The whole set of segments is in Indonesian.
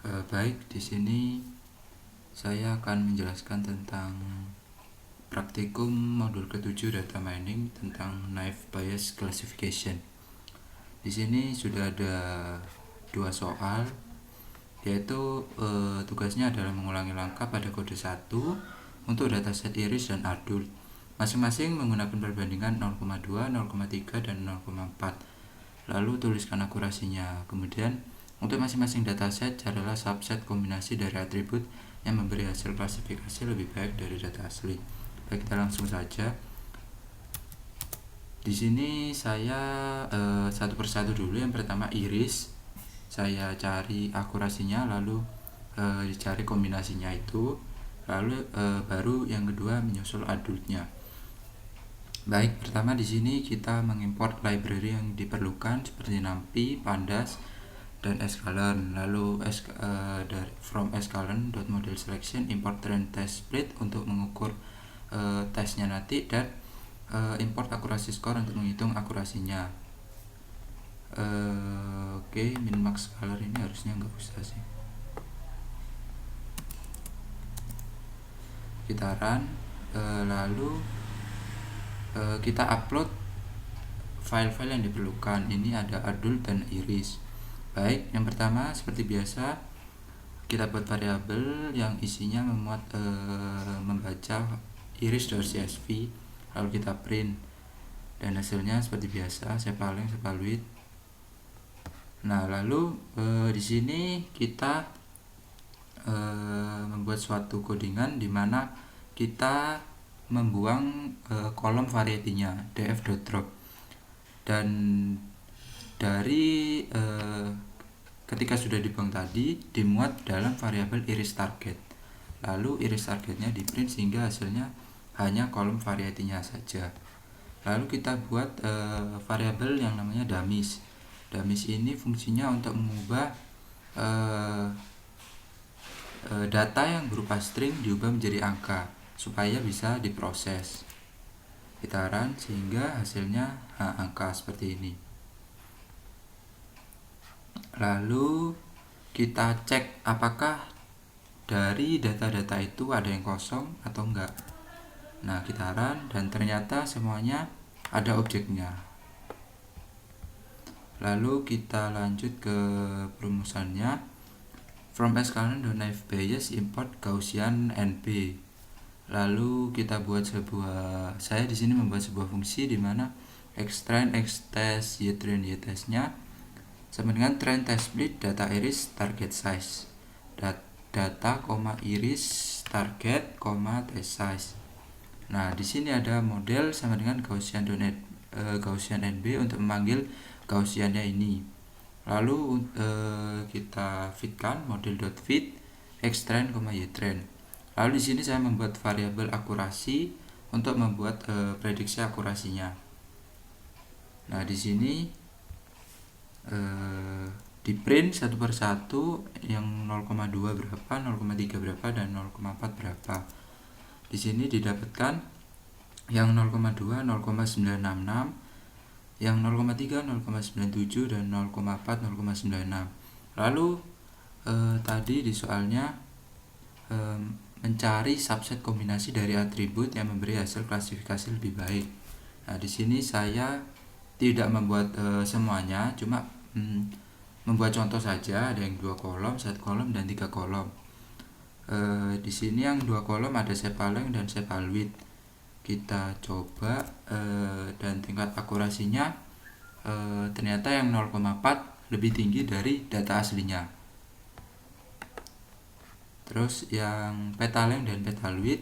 Baik, di sini saya akan menjelaskan tentang praktikum modul ke-7 data mining tentang naive Bayes classification. Di sini sudah ada 2 soal, yaitu tugasnya adalah mengulangi langkah pada kode 1 untuk dataset iris dan adult. Masing-masing menggunakan perbandingan 0,2, 0,3, dan 0,4. Lalu tuliskan akurasinya. Kemudian untuk masing-masing dataset carilah subset kombinasi dari atribut yang memberi hasil klasifikasi lebih baik dari data asli. Baik, kita langsung saja. Di sini saya satu persatu dulu. Yang pertama iris, saya cari akurasinya, lalu dicari kombinasinya itu, lalu baru yang kedua menyusul adultnya. Baik, pertama di sini kita mengimport library yang diperlukan seperti NumPy, Pandas, dan sklearn. Lalu dari from sklearn.model selection import trend test split untuk mengukur tesnya nanti, dan import akurasi score untuk menghitung akurasinya. Oke, min-max color ini harusnya nggak usah sih. Kita run, lalu kita upload file-file yang diperlukan. Ini ada adult dan iris. Baik, yang pertama seperti biasa kita buat variabel yang isinya membaca iris.csv, lalu kita print, dan hasilnya seperti biasa sepaleng, sepaluit. Nah, lalu di sini kita membuat suatu codingan di mana kita membuang kolom variety-nya df.drop, dan dari ketika sudah dibuang tadi dimuat dalam variabel iris target, lalu iris targetnya di print sehingga hasilnya hanya kolom variety-nya saja. Lalu kita buat variabel yang namanya dummies. Dummies ini fungsinya untuk mengubah data yang berupa string diubah menjadi angka supaya bisa diproses. Kita run sehingga hasilnya angka seperti ini. Lalu kita cek apakah dari data-data itu ada yang kosong atau enggak. Nah, kita run dan ternyata semuanya ada objeknya. Lalu kita lanjut ke perumusannya. From sklearn.naive Bayes import Gaussian NB. Lalu kita buat saya di sini membuat sebuah fungsi di mana xtrend, xtest, ytrend, ytest-nya sama dengan trend test split data iris target size, data, iris target, test size. Nah, di sini ada model sama dengan Gaussian NB untuk memanggil Gaussiannya ini. Lalu kita fitkan model.fit xtrend, ytrend. Lalu di sini saya membuat variabel akurasi untuk membuat prediksi akurasinya. Nah, di sini di print satu persatu yang 0,2 berapa, 0,3 berapa, dan 0,4 berapa. Di sini didapatkan yang 0,2 0,966, yang 0,3 0,97, dan 0,4 0,96. Lalu tadi di soalnya mencari subset kombinasi dari atribut yang memberi hasil klasifikasi lebih baik. Nah, di sini saya tidak membuat semuanya, cuma membuat contoh saja. Ada yang 2 kolom, 1 kolom, dan 3 kolom. Di sini yang 2 kolom ada sepaleng dan sepaluit. Kita coba dan tingkat akurasinya ternyata yang 0,4 lebih tinggi dari data aslinya. Terus yang petaleng dan petaluit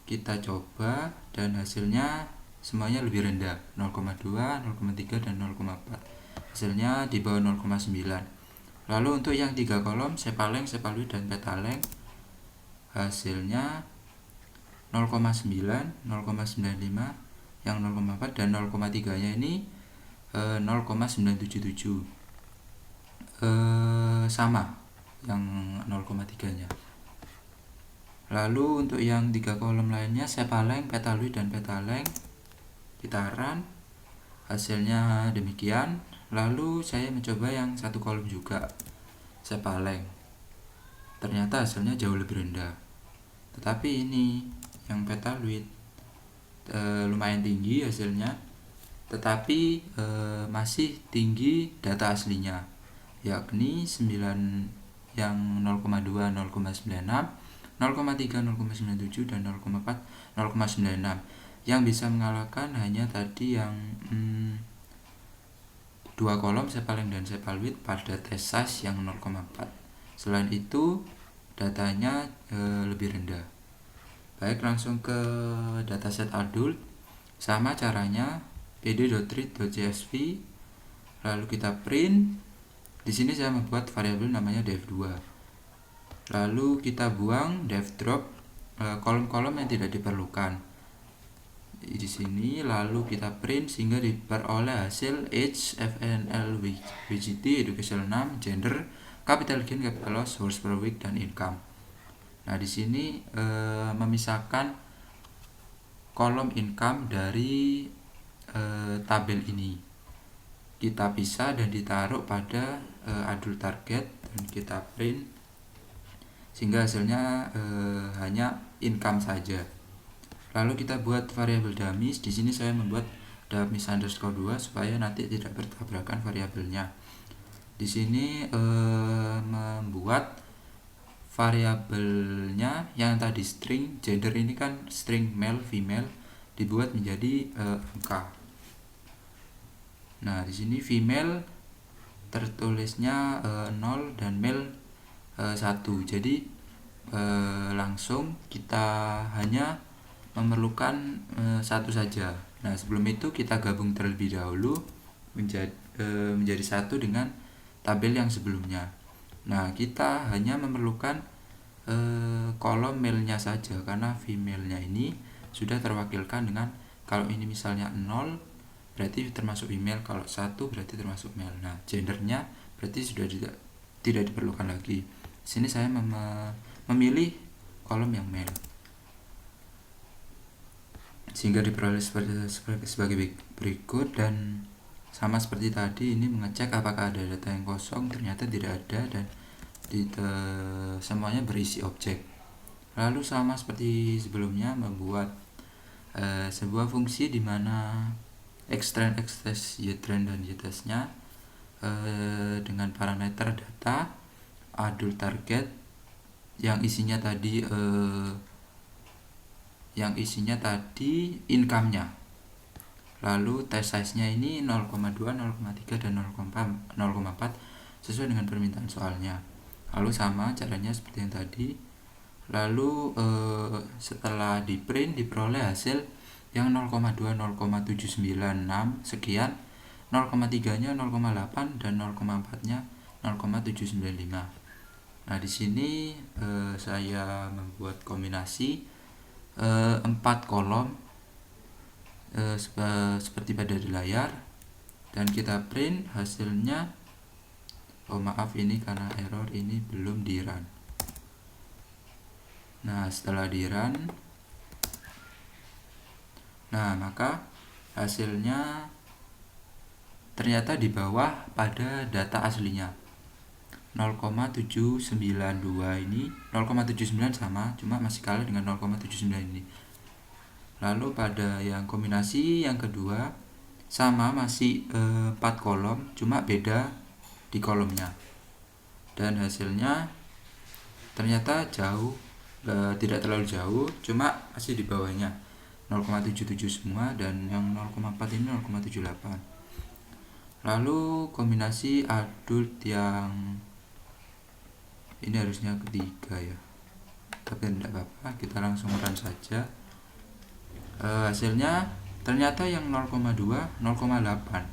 kita coba dan hasilnya semuanya lebih rendah, 0,2, 0,3, dan 0,4. Hasilnya di bawah 0,9. Lalu untuk yang 3 kolom sepaleng, sepaluit, dan petaleng hasilnya 0,9, 0,95, yang 0,4, dan 0,3 nya ini 0,977. Sama yang 0,3 nya. Lalu untuk yang 3 kolom lainnya sepaleng, petaluit, dan petaleng kita run, hasilnya demikian. Lalu saya mencoba yang 1 kolom juga sepaleng. ternyata hasilnya jauh lebih rendah. Tetapi ini yang Petaloid lumayan tinggi hasilnya, tetapi masih tinggi data aslinya, yakni 9 yang 0,2 0,96, 0,3 0,97 dan 0,4 0,96. Yang bisa mengalahkan hanya tadi yang 2 kolom Cephalink dan Cephalwith pada tes size yang 0,4. Selain itu datanya lebih rendah. Baik, langsung ke dataset adult. Sama caranya, pd.read.csv, lalu kita print. Di sini saya membuat variabel namanya def2. Lalu kita buang def-drop kolom-kolom yang tidak diperlukan di sini, lalu kita print sehingga diperoleh hasil age, FNL, VGT, education 6, gender, capital gain, capital loss, hours per week, dan income. Nah, di sini memisahkan kolom income dari tabel ini. Kita pisah dan ditaruh pada adult target dan kita print sehingga hasilnya hanya income saja. Lalu kita buat variabel dummies. Di sini saya membuat dummies underscore 2 supaya nanti tidak bertabrakan variabelnya. Di sini membuat variabelnya yang tadi string, gender ini kan string male female, dibuat menjadi angka. Nah, di sini female tertulisnya 0 dan male 1. Jadi langsung kita hanya memerlukan satu saja. Nah, sebelum itu kita gabung terlebih dahulu menjadi satu dengan tabel yang sebelumnya. Nah, kita hanya memerlukan kolom male-nya saja karena female-nya ini sudah terwakilkan dengan, kalau ini misalnya 0 berarti termasuk female, kalau 1 berarti termasuk male. Nah, gendernya berarti sudah tidak diperlukan lagi. Di sini saya memilih kolom yang male, sehingga diperoleh sebagai berikut. Dan sama seperti tadi, ini mengecek apakah ada data yang kosong, ternyata tidak ada dan semuanya berisi objek. Lalu sama seperti sebelumnya, membuat sebuah fungsi di mana extend, extest, ytrend dan ytest-nya dengan parameter data adult target yang isinya tadi income-nya. Lalu test size-nya ini 0,2, 0,3 dan 0,4 sesuai dengan permintaan soalnya. Lalu sama caranya seperti yang tadi. Lalu setelah di print diperoleh hasil yang 0,2 0,796 sekian, 0,3-nya 0,8 dan 0,4-nya 0,795. Nah, di sini saya membuat kombinasi 4 kolom seperti pada di layar, dan kita print hasilnya. Oh maaf, ini karena error, ini belum di run. Nah, setelah di run, nah maka hasilnya ternyata di bawah pada data aslinya 0,792. ini 0,79 sama, cuma masih kalah dengan 0,79 ini. Lalu pada yang kombinasi yang kedua sama, masih 4 kolom, cuma beda di kolomnya, dan hasilnya ternyata jauh, tidak terlalu jauh, cuma masih di bawahnya 0,77 semua, dan yang 0,4 ini 0,78. Lalu kombinasi adult yang ini harusnya ketiga ya, tapi tidak apa-apa, kita langsung run saja. Hasilnya ternyata yang 0,2 0,8.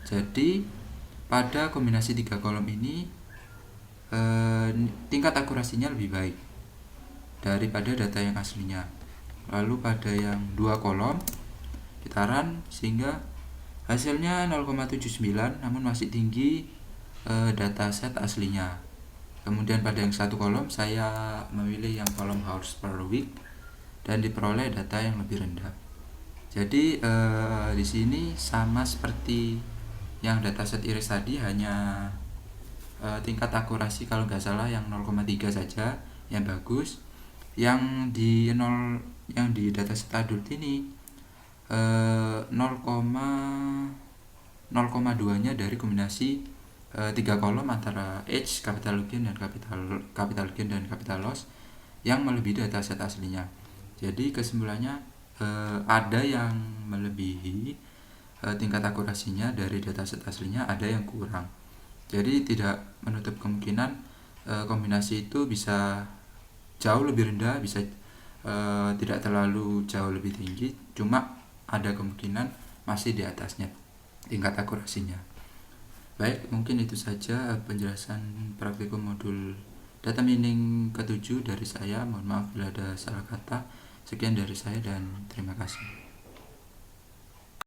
Jadi pada kombinasi 3 kolom ini tingkat akurasinya lebih baik daripada data yang aslinya. Lalu pada yang 2 kolom kita run, sehingga hasilnya 0,79 namun masih tinggi dataset aslinya. Kemudian pada yang 1 kolom saya memilih yang kolom hours per week dan diperoleh data yang lebih rendah. Jadi di sini sama seperti yang dataset iris tadi, hanya tingkat akurasi kalau nggak salah yang 0,3 saja yang bagus. Yang di dataset adult ini 0,2-nya dari kombinasi 3 kolom antara age, capital gain dan capital loss yang melebihi dataset aslinya. Jadi kesimpulannya ada yang melebihi tingkat akurasinya dari dataset aslinya, ada yang kurang. Jadi tidak menutup kemungkinan kombinasi itu bisa jauh lebih rendah, bisa tidak terlalu jauh lebih tinggi, cuma ada kemungkinan masih di atasnya tingkat akurasinya. Baik, mungkin itu saja penjelasan praktikum modul data mining ke-7 dari saya. Mohon maaf bila ada salah kata. Sekian dari saya dan terima kasih.